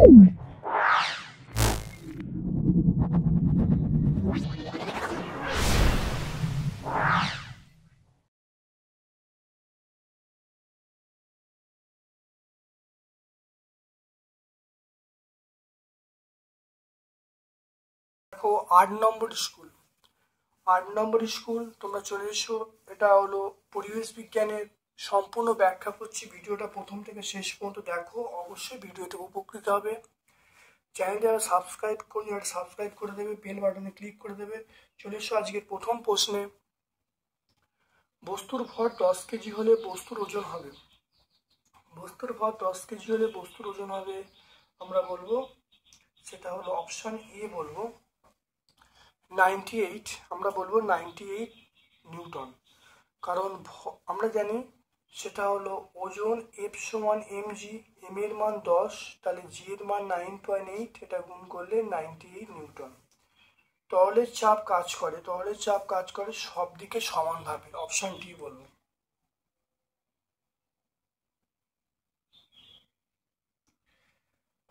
দেখো 8 নম্বর স্কুল, 8 নম্বর স্কুল তোমরা চলে এসো। এটা হলো পরিবেশ বিজ্ঞানের সম্পূর্ণ ব্যাখ্যা করছি। ভিডিওটা প্রথম থেকে শেষ পর্যন্ত দেখো, অবশ্যই ভিডিওতে উপকৃত হবে। চ্যানেলটা যারা সাবস্ক্রাইব করি আর সাবস্ক্রাইব করে দেবে, বেল বাটনে ক্লিক করে দেবে। চলে এসো আজকের প্রথম প্রশ্নে। বস্তুর ভর 10 কেজি হলে বস্তুর ওজন হবে। বস্তুর ভর 10 কেজি হলে বস্তুর ওজন হবে, আমরা বলবো সেটা হলো অপশান এ বলবো 98, আমরা বলবো 98 নিউটন। কারণ আমরা জানি সেটা হলো ওজন এফ সমান এম জি, এম এর মান 10, তাহলে জি এর মান 9.8, এটা গুণ করলে 98 নিউটন। তরলের চাপ কাজ করে, তরলের চাপ কাজ করে সব দিকে সমানভাবে, অপশান ডি বলবো।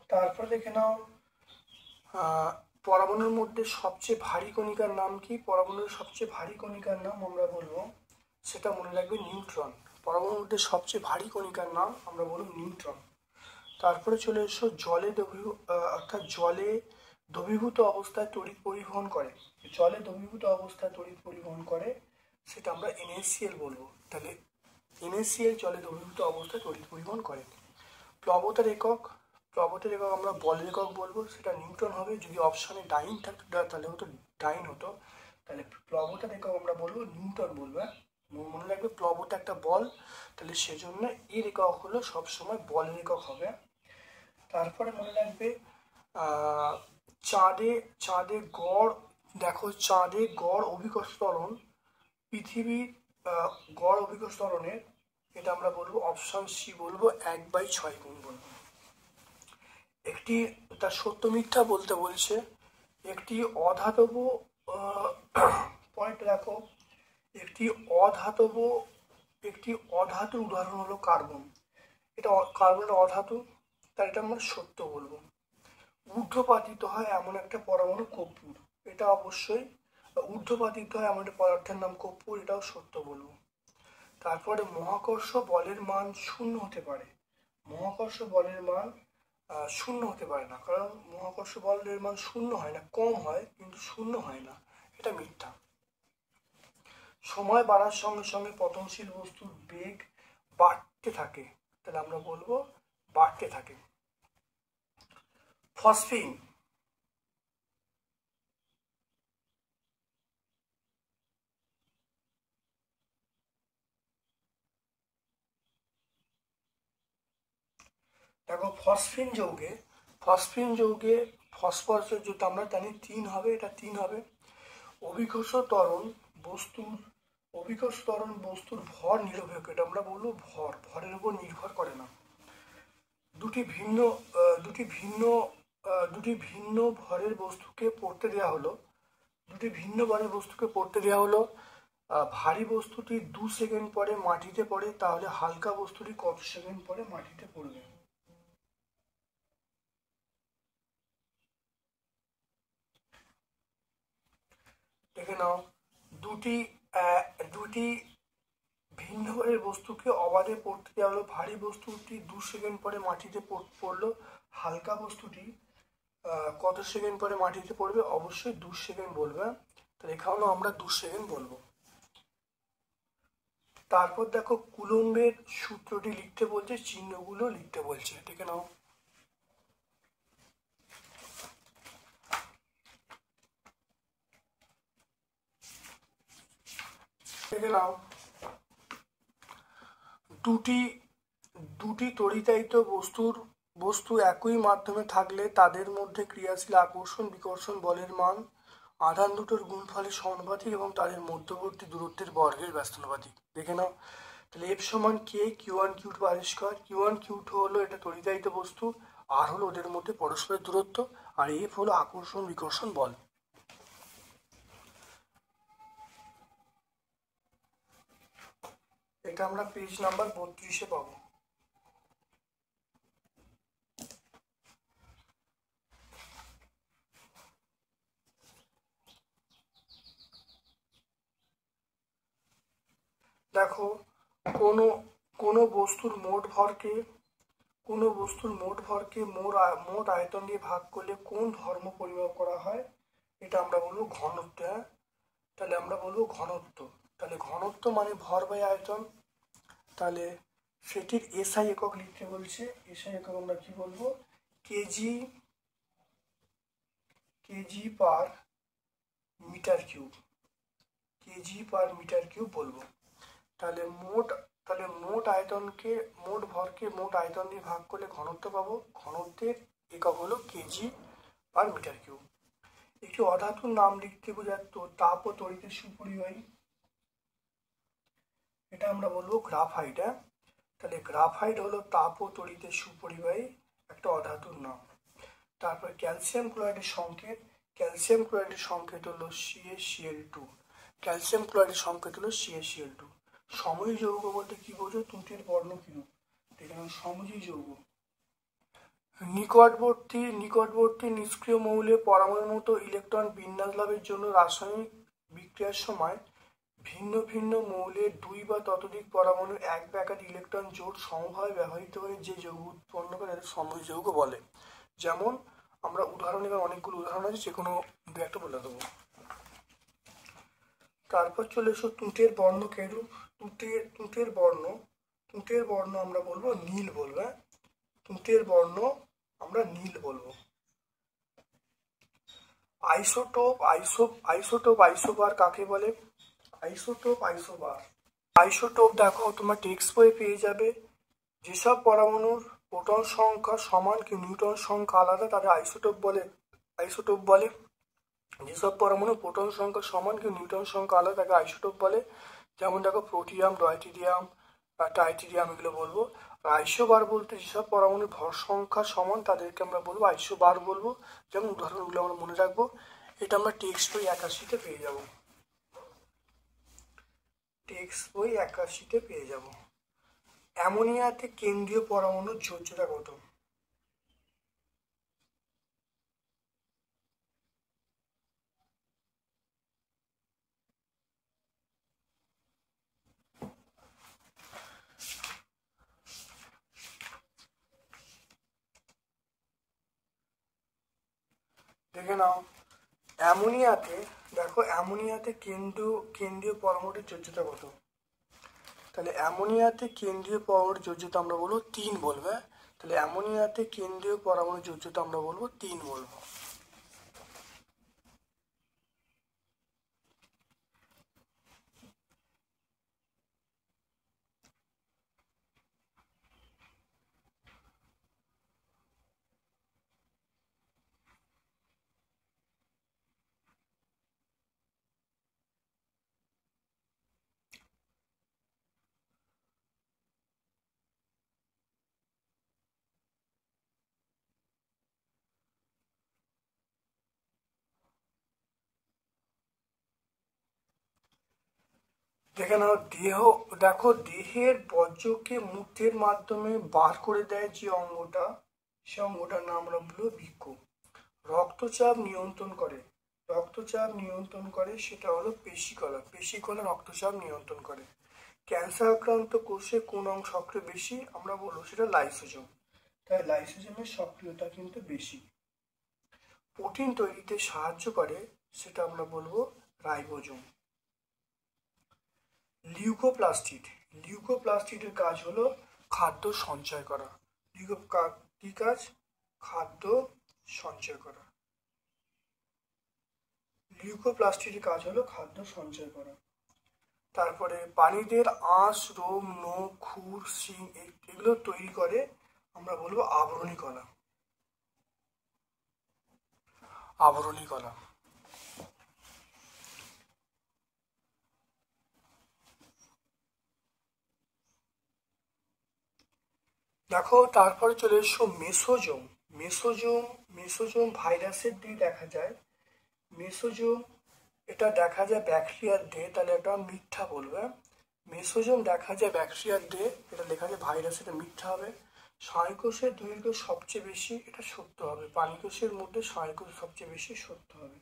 তারপর দেখে নাও পরমাণুর মধ্যে সবচেয়ে ভারী কণিকার নাম কি? পরমাণুর সবচেয়ে ভারী কণিকার নাম আমরা বলবো, সেটা মনে রাখবে নিউট্রন। পরমাণুর মধ্যে সবচেয়ে ভারী কণিকার নাম আমরা বলবো নিউট্রন। তারপরে চলে এসো জলে অর্থাৎ জলে দ্রবীভূত অবস্থায় তড়িৎ পরিবহন করে। জলে দ্রবীভূত অবস্থায় তড়িৎ পরিবহন করে সেটা আমরা NaCl বলবো। তাহলে NaCl জলে দ্রবীভূত অবস্থায় তড়িৎ পরিবহন করে। প্লবতার একক, প্লবতার একক আমরা বলের একক বলবো, সেটা নিউটন হবে। যদি অপশনে ডাইন থাকতো তাহলে হতো ডাইন হতো, তাহলে প্লবতার একক আমরা বলবো নিউটন বলবো। মনে রাখবে প্লবতা একটা বল, তাহলে সেজন্য এর একক হলো সবসময় বলের একক হবে। তারপরে মনে রাখবে চাঁদে গড়, দেখো চাঁদে গড় অভিকর্ষ ত্বরণ পৃথিবীর গড় অভিকর্ষ ত্বরণের, এটা আমরা বলবো অপশন সি বলবো 1/6 গুণ বলবো। একটি তার সত্য মিথ্যা বলতে বলছে, একটি অধাতব পয়েন্ট দেখো, একটি অধাতুর উদাহরণ হলো কার্বন। এটা কার্বনের অধাতু, তাই এটা আমরা সত্য বলবো। ঊর্ধ্বপাতিত হয় এমন একটা পরমাণু কর্পূর, এটা অবশ্যই ঊর্ধ্বপাতিত হয় এমন একটা পদার্থের নাম কর্পূর, এটাও সত্য বলবো। তারপরে মহাকর্ষ বলের মান শূন্য হতে পারে। মহাকর্ষ বলের মান শূন্য হতে পারে না, কারণ মহাকর্ষ বলের মান শূন্য হয় না, কম হয় কিন্তু শূন্য হয় না, এটা মিথ্যা। সময় বাড়ার সঙ্গে সঙ্গে পতনশীল বস্তুর বেগ বাড়তে থাকে, তাহলে আমরা বলবো বাড়তে থাকে। ফসফিন, দেখো ফসফিন যৌগে ফসফরাসের যৌগ আমরা জানি 3 হবে, এটা 3 হবে। অভিকর্ষ ত্বরণ বস্তুর ভর নিরপেক্ষ, এটা আমরা বলবো ভরের উপর নির্ভর করে না। দুটি ভিন্ন ভরের বস্তুকে পড়তে দেওয়া হলো, ভারী বস্তুটি 2 সেকেন্ড পরে মাটিতে পড়ে, তাহলে হালকা বস্তুটি কত সেকেন্ড পরে মাটিতে পড়বে? দেখে নাও, দুটি ভিন্ন ভরের বস্তুকে অবাধে পড়তে দেওয়া হলো, ভারী বস্তুটি 2 সেকেন্ড পরে মাটিতে পড়লো, হালকা বস্তুটি কত সেকেন্ড পরে মাটিতে পড়বে? অবশ্যই 2 সেকেন্ড বলবে, তো এখানেও আমরা 2 সেকেন্ড বলবো। তারপর দেখো কুলম্বের সূত্রটি লিখতে বলছে, চিহ্নগুলো লিখতে বলছে, দেখে নাও। দেখে নাও, দুটি তড়িতায়িত বস্তু একই মাধ্যমে থাকলে তাদের মধ্যে ক্রিয়াশীল আকর্ষণ বিকর্ষণ বলের মান আধান দুটোর গুণফলের সমানুপাতিক এবং তাদের মধ্যবর্তী দূরত্বের বর্গের ব্যস্তানুপাতিক। দেখে নাও, তাহলে এফ সমান কে Q1 Q2 আর স্কয়ার। Q1 Q2 হলো এটা তড়িতায়িত বস্তু, আর হলো ওদের মধ্যে পরস্পরের দূরত্ব, আর এফ হলো আকর্ষণ বিকর্ষণ বল। এটা আমরা পেজ নাম্বার 32-এ পাবো। দেখো কোনো কোনো বস্তুর মোট ভরকে মোট আয়তন দিয়ে ভাগ করলে কোন ধর্ম পরিমাপ করা হয়, এটা আমরা বলবো ঘনত্ব। হ্যাঁ, তাহলে আমরা বলবো ঘনত্ব। তাহলে ঘনত্ব মানে ভর বাই আয়তন। তাহলে সেটির এসআই একক লিখতে বলছে। এসআই একক আমরা কি বলবো? KG per metre cube, KG per metre cube বলবো। তাহলে মোট আয়তনকে, মোট ভরকে মোট আয়তন দিয়ে ভাগ করলে ঘনত্ব পাবো। ঘনত্বের একক হলো কেজি পার মিটার কিউব। একটি অধাতুর নাম লিখতে বোঝাতো তাপ ও তড়িতের সুপরিবাহী, এটা আমরা বলবো গ্রাফাইট। হ্যাঁ, তাহলে গ্রাফাইট হলো তাপ ও তড়িতের সুপরিবাহী একটা অধাতুর নাম। তারপর ক্যালসিয়াম ক্লোরাইডের সংকেত হলো CaCl2। ক্যালসিয়াম ক্লোরাইডের সংকেত হলো CaCl2। সমযোজী যৌগ বলতে কি বোঝো? তুঁতের বর্ণ কিরূপ, এখানে সমযোজী যৌগ। নিকটবর্তী নিষ্ক্রিয় মৌলে পরমাণুর মতো ইলেকট্রন বিন্যাস লাভের জন্য রাসায়নিক বিক্রিয়ার সময় ভিন্ন ভিন্ন মৌলের 2 বা ততোধিক পরমাণু এক বা একাধিক ইলেকট্রন জোট সমভাবে ব্যবহৃত হয়ে যে যৌগ উৎপন্ন করে তাদের সমযোজী যৌগ বলে। যেমন আমরা উদাহরণ, এখানে অনেকগুলো উদাহরণ আছে, যে কোনো দু একটা বলে দেবো। তারপর চলে এসো তুঁতের বর্ণ কেরূপ। তুঁতের বর্ণ আমরা বলবো নীল বলবো। হ্যাঁ, তুঁতের বর্ণ আমরা নীল বলবো। আইসোবার কাকে বলে? আইসোটোপ দেখো তোমার টেক্সট বইয়ে পেয়ে যাবে। যেসব পরমাণুর প্রোটন সংখ্যা সমান কি নিউট্রন সংখ্যা আলাদা তাদের আইসোটোপ বলে। যেসব পরমাণু প্রোটন সংখ্যা সমান কি নিউট্রন সংখ্যা আলাদা তাকে আইসোটোপ বলে। যেমন দেখো প্রোটিয়াম, ডয়টেরিয়াম, টাইটেরিয়াম, এগুলো বলবো। আর আইসোবার বলতে যেসব পরমাণুর ভর সংখ্যা সমান তাদেরকে আমরা বলবো আইসোবার বলবো। যেমন উদাহরণগুলো আমরা মনে রাখবো। এটা আমরা টেক্সট বই 81-তে পেয়ে যাব। অ্যামোনিয়াতে কেন্দ্রীয় পরমাণুর যোজ্যতা কত? দেখে নাও। অ্যামোনিয়াতে কেন্দ্রীয় পরমাণুর যোজ্যতা কত? তাহলে অ্যামোনিয়াতে কেন্দ্রীয় পরমাণুর যোজ্যতা আমরা বলবো 3 বলবো। তাহলে অ্যামোনিয়াতে কেন্দ্রীয় পরমাণুর যোজ্যতা আমরা বলবো 3 বলবো। দেখে নাও দেহের বর্জ্যকে মূত্রের মাধ্যমে বার করে দেয় যে অঙ্গটা, সে অঙ্গটার নাম আমরা বলবো বৃক্ক। রক্তচাপ নিয়ন্ত্রণ করে সেটা হলো পেশিকলা রক্তচাপ নিয়ন্ত্রণ করে। ক্যান্সার আক্রান্ত কোষে কোন অংশ সক্রিয় বেশি? আমরা বলবো সেটা লাইসোজোম। তাই লাইসোজোমের সক্রিয়তা কিন্তু বেশি। প্রোটিন তৈরিতে সাহায্য করে সেটা আমরা বলবো রাইবোজোম। লিউকোপ্লাস্টিডের কাজ হলো খাদ্য সঞ্চয় করা। কি কাজ? খাদ্য সঞ্চয় করা। লিউকোপ্লাস্টিডের কাজ হলো খাদ্য সঞ্চয় করা। তারপরে প্রাণীদের আঁশ, রোম, নখ, খুর, শিং এগুলো তৈরি করে আমরা বলবো আবরণী কলা। দেখো তারপরে চলে এসো মেসোজোম ভাইরাসের দিয়ে দেখা যায়। এটা দেখা যায় ব্যাকটেরিয়ার দেহে, তাহলে এটা মিথ্যা বলবে। মেসোজোম দেখা যায় ব্যাকটেরিয়ার দেহে, এটা লেখা যায় ভাইরাস, এটা মিথ্যা হবে। স্নায়ুকোষের দৈর্ঘ্য সবচেয়ে বেশি, এটা সত্য হবে। প্রাণীকোষের মধ্যে স্নায়ুকোষ সবচেয়ে বেশি, সত্য হবে।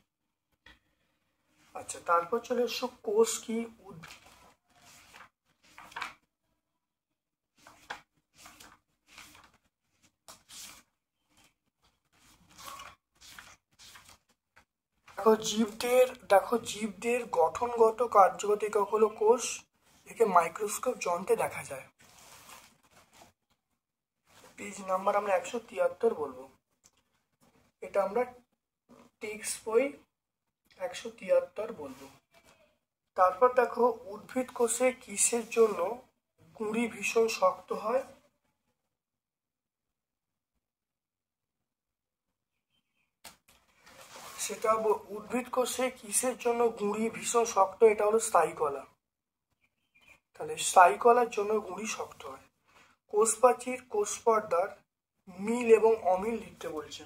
আচ্ছা, তারপর চলে এসো কোষ কি? জীবদের গঠনগত কার্যগত একক হলো কোষ। একে মাইক্রোস্কোপ যন্ত্রে দেখা যায়। পেজ নাম্বার আমরা 173 বলবো। এটা আমরা টেক্সট বই 173 বলবো। তারপর দেখো উদ্ভিদ কোষে কিসের জন্য গুঁড়ি ভীষণ শক্ত হয়? সেটা উদ্ভিদ কোষে কিসের জন্য গুঁড়ি ভীষণ শক্ত? এটা হলো স্থায়ী কলা। তাহলে স্থায়ী কলার জন্য গুঁড়ি শক্ত হয়। কোষ প্রাচীর কোষ পর্দার মিল এবং অমিল লিখতে বলছে।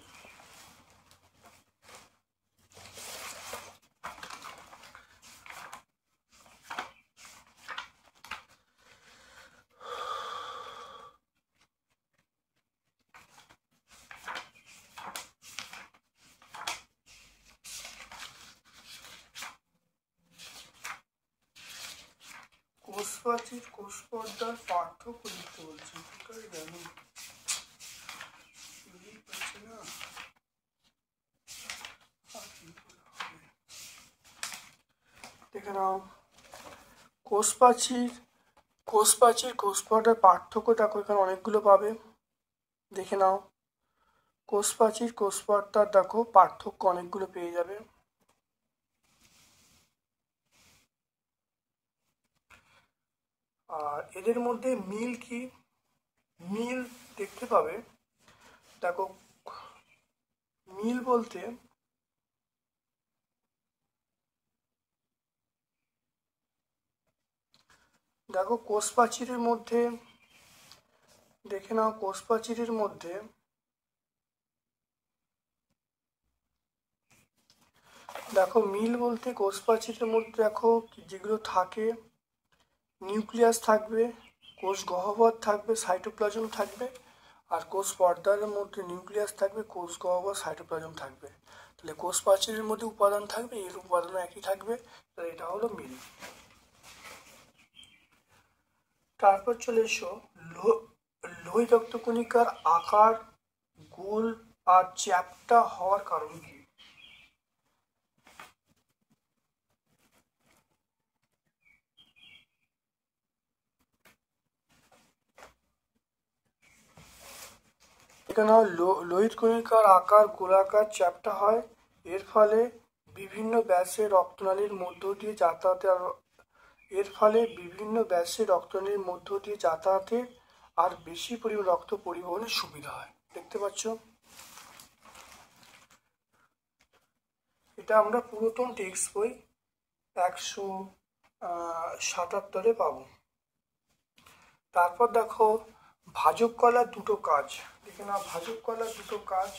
কোষ প্রাচীর কোষ পর্দার পার্থক্য লিখতে বলছে। দেখে নাও কোষ প্রাচীর কোষ পর্দার পার্থক্য দেখো এখানে অনেকগুলো পাবে। দেখে নাও কোষ প্রাচীর কোষ পর্দার দেখো পার্থক্য অনেকগুলো পেয়ে যাবে। আর এদের মধ্যে মিল কি? মিল দেখতে পাবে। দেখো মিল বলতে দেখো কোষ প্রাচীরের মধ্যে দেখে নাও কোষ প্রাচীরের মধ্যে দেখো মিল বলতে কোষ প্রাচীরের মধ্যে দেখো যেগুলো থাকে নিউক্লিয়াস থাকবে, কোষ গহ্বর থাকবে, সাইটোপ্লাজম থাকবে। আর কোষ পর্দার মধ্যে নিউক্লিয়াস থাকবে, কোষ গহ্বর, সাইটোপ্লাজম থাকবে। তাহলে কোষ প্রাচীরের মধ্যে উপাদান থাকবে, এর উপাদান একই থাকবে। তাহলে এটা হলো মিল। তারপর চলে এসো লোহিত রক্তকণিকার আকার গোল আর চ্যাপ্টা হওয়ার কারণ কি? এখানে লোহিত কণিকার আকার গোলাকার চ্যাপ্টা হয়। এর ফলে বিভিন্ন ব্যাসের রক্তনালীর মধ্য দিয়ে যাতায়াতে আর বেশি পরিমাণ রক্ত পরিবহনের সুবিধা হয়। দেখতে পাচ্ছ? এটা আমরা পুরাতন টেক্সট বই 177 পাবো। তারপর দেখো ভাজক কলার দুটো কাজ। দেখে না ভাজক কলার দুটো কাজ।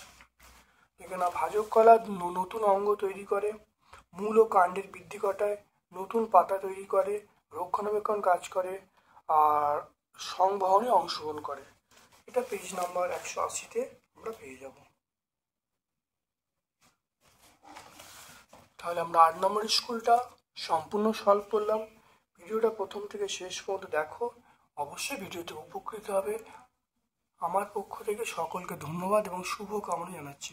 দেখে না ভাজক কলা নতুন অঙ্গ তৈরি করে, মূল ও কাণ্ডের বৃদ্ধি ঘটায়, নতুন পাতা তৈরি করে, রক্ষণাবেক্ষণ কাজ করে, আর সংবহনে অংশগ্রহণ করে। এটা পেজ নাম্বার 180-তে আমরা পেয়ে যাব। তাহলে আমরা 8 নম্বর স্কুলটা সম্পূর্ণ সলভ করলাম। ভিডিওটা প্রথম থেকে শেষ পর্যন্ত দেখো, অবশ্যই ভিডিওতে উপকৃত হবে। আমার পক্ষ থেকে সকলকে ধন্যবাদ এবং শুভ কামনা জানাচ্ছি।